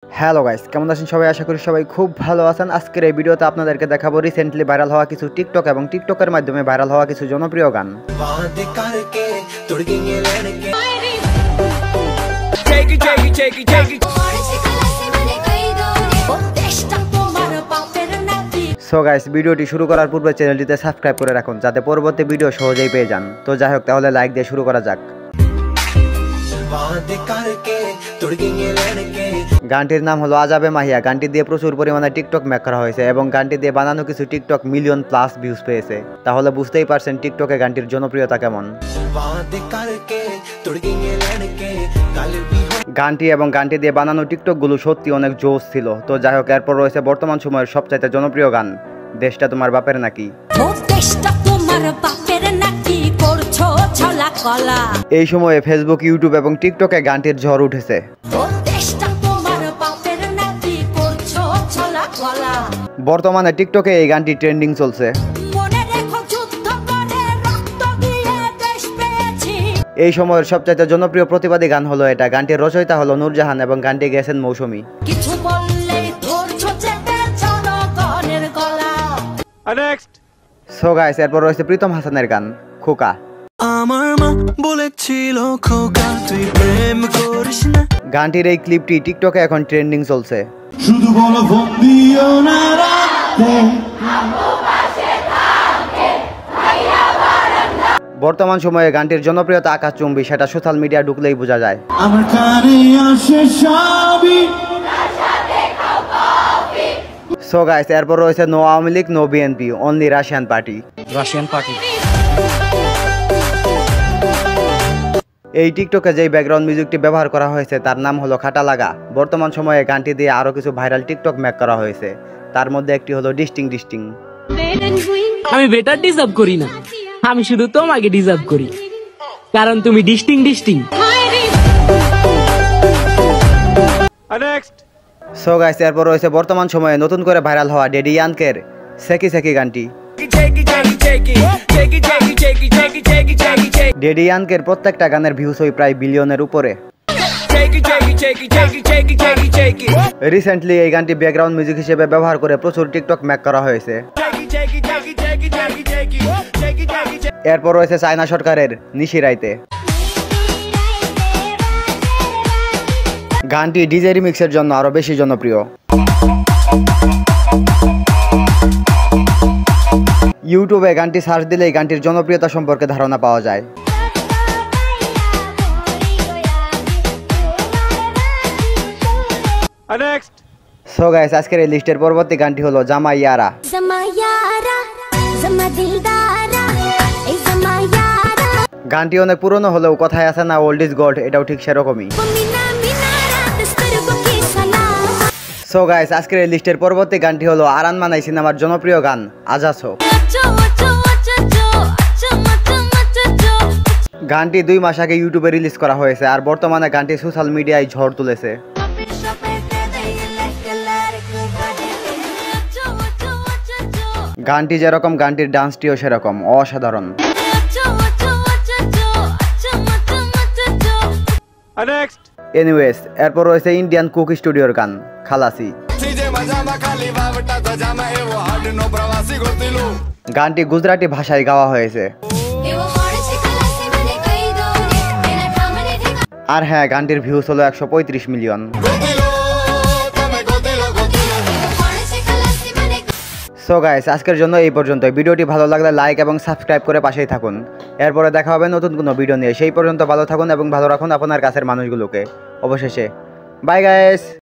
Hello guys, কেমন আছেন সবাই? আশা করি সবাই খুব ভালো আছেন। আজকের এই ভিডিওতে আপনাদেরকে দেখাবো রিসেন্টলি ভাইরাল হওয়া কিছু টিকটক এবং টিকটকের মাধ্যমে ভাইরাল হওয়া কিছু জনপ্রিয় গান। সো গাইস, ভিডিওটি শুরু করার পূর্বে চ্যানেলটিতে সাবস্ক্রাইব করে রাখুন যাতে পরবর্তী ভিডিও সহজেই পেয়ে যান। তো যাই হোক, তাহলে লাইক দিয়ে শুরু করা যাক। গানটির নাম হলো আজাবে মাহিয়া। গানটি দিয়ে প্রচুর পরিমাণে টিকটক মেক করা হয়েছে এবং গানটি দিয়ে বানানো কিছু টিকটক মিলিয়ন প্লাস ভিউজ পেয়েছে। তাহলে বুঝতেই পারছেন টিকটকে গানটির জনপ্রিয়তা কেমন। গানটি এবং গানটি দিয়ে বানানো টিকটক গুলো সত্যি অনেক জোশ ছিল। তো যাই হোক, এরপর রয়েছে বর্তমান সময়ের সবচাইতে জনপ্রিয় গান, দেশটা তোমার বাপের নাকি। এই সময়ে ফেসবুক, ইউটিউব এবং টিকটকে গানটির ঝড় উঠেছে। বর্তমানে টিকটকে এই গানটি ট্রেন্ডিং চলছে। এই সময়ের সবচাইতে জনপ্রিয় প্রতিবাদী গান হলো এটা। গানটির রচয়িতা হলো নূরজাহান এবং গানটি গেয়েছেন মৌসুমী। সো গাইস, এরপর রয়েছে প্রীতম হাসানের গান খোকা। আমার মা বলেছিল খোকা তুই প্রেম করিস না। গানটির এই ক্লিপটি টিকটকে এখন ট্রেন্ডিং চলছে। শুধু বলো ফোন দিও না রাতে। বর্তমান সময়ে গানটির জনপ্রিয়তা আকাশচুম্বী, সেটা সোশ্যাল মিডিয়া ঢুকলেই বোঝা যায়। আমার কানে আসে সবই। সো গাইস, এরপর রয়েছে no Awami League, no BNP, only Russian party. এই টিকটকে যেই ব্যাকগ্রাউন্ড মিউজিকটি ব্যবহার করা হয়েছে তার নাম হলো খাটা লাগা। বর্তমান সময়ে গানটি দিয়ে আরো কিছু ভাইরাল টিকটক মেক করা হয়েছে। তার মধ্যে একটি হলো ডিস্টিং। আমি বেটার ডিজার্ভ করি না, আমি শুধু তোমাকে ডিজার্ভ করি, কারণ তুমি ডিস্টিং। সো গাইস, এরপর রয়েছে বর্তমান সময়ে নতুন করে ভাইরাল হওয়া ড্যাডি ইয়ানকের সেকি সেকি গানটি। ড্যাডি ইয়ানকের প্রত্যেকটা গানের ভিউজ হয় প্রায় বিলিয়নের উপরে। রিসেন্টলি এই গানটি ব্যাকগ্রাউন্ড মিউজিক হিসেবে ব্যবহার করে প্রচুর টিকটক মেক করা হয়েছে। এরপর রয়েছে চায়না সরকারের নিশি রাইতে। গানটি ডিজে রিমিক্সের জন্য আরো বেশি জনপ্রিয়। ইউটিউবে গানটি সার্চ দিলেই গানটির জনপ্রিয়তা সম্পর্কে ধারণা পাওয়া যায়। সো গাইস, আজকের এই লিস্টের পরবর্তী গানটি হলো জামা ইয়ারা। গানটি অনেক পুরনো হলেও কথায় আছে না ওল্ড ইজ গোল্ড, এটাও ঠিক সেরকমই। সো গাইস, আজকের এই লিস্টের পরবর্তী গানটি হলো আরান মানাই সিনেমার জনপ্রিয় গান আজাছো। গানটি 2 মাস আগে ইউটিউবে রিলিজ করা হয়েছে আর বর্তমানে গানটি সোশ্যাল মিডিয়ায় ঝড় তুলেছে। গানটি যেরকম, গানটির ডান্সটিও সেরকম অসাধারণ। এনিওয়েজ, এরপর রয়েছে ইন্ডিয়ান কুক স্টুডিওর গান খালাসি। গানটি গুজরাটি ভাষায় গাওয়া হয়েছে। আর হ্যাঁ, গানটির ভিউজ হলো 135 মিলিয়ন। সো গাইস, আজকের জন্য এই পর্যন্ত। ভিডিওটি ভালো লাগলে লাইক এবং সাবস্ক্রাইব করে পাশেই থাকুন। এরপরে দেখা হবে নতুন কোনো ভিডিও নিয়ে। সেই পর্যন্ত ভালো থাকুন এবং ভালো রাখুন আপনার কাছের মানুষগুলোকে। অবশেষে বাই গাইস।